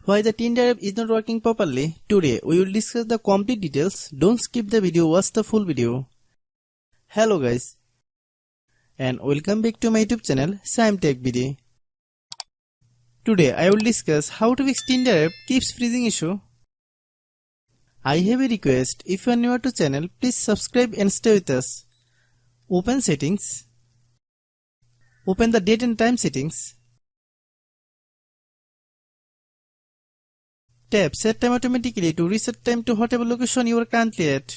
Why the Tinder app is not working properly? Today we will discuss the complete details. Don't skip the video, watch the full video. Hello guys, and welcome back to my YouTube channel Shaem Tech Video. Today I will discuss how to fix Tinder app keeps freezing issue. I have a request. If you are new to channel, please subscribe and stay with us. Open settings. Open the date and time settings. Tap set time automatically to reset time to whatever location you are currently at.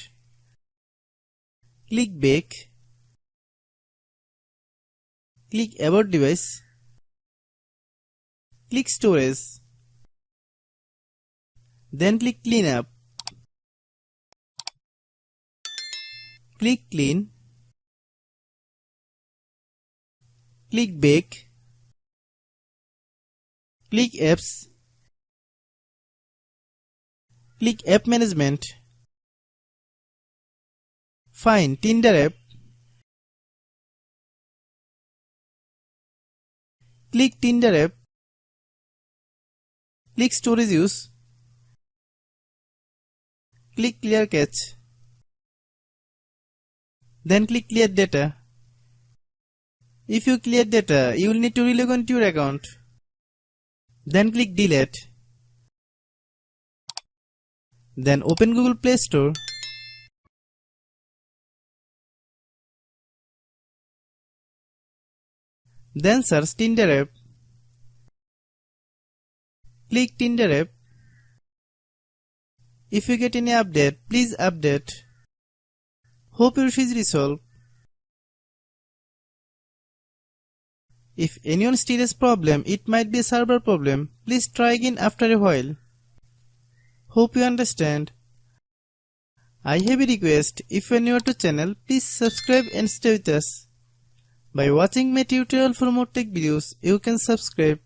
Click back. Click about device. Click storage. Then click clean up. Click clean. Click back. Click apps. Click app management. Find Tinder app. Click Tinder app. Click storage use. Click clear cache. Then click clear data. If you clear data, you will need to relog on to your account. Then click delete. Then open Google Play Store. Then search Tinder app. Click Tinder app. If you get any update, please update. Hope your issue is resolved. If anyone still has problem, it might be a server problem. Please try again after a while. Hope you understand. I have a request. If you are new to channel, please subscribe and stay with us. By watching my tutorial for more tech videos, you can subscribe.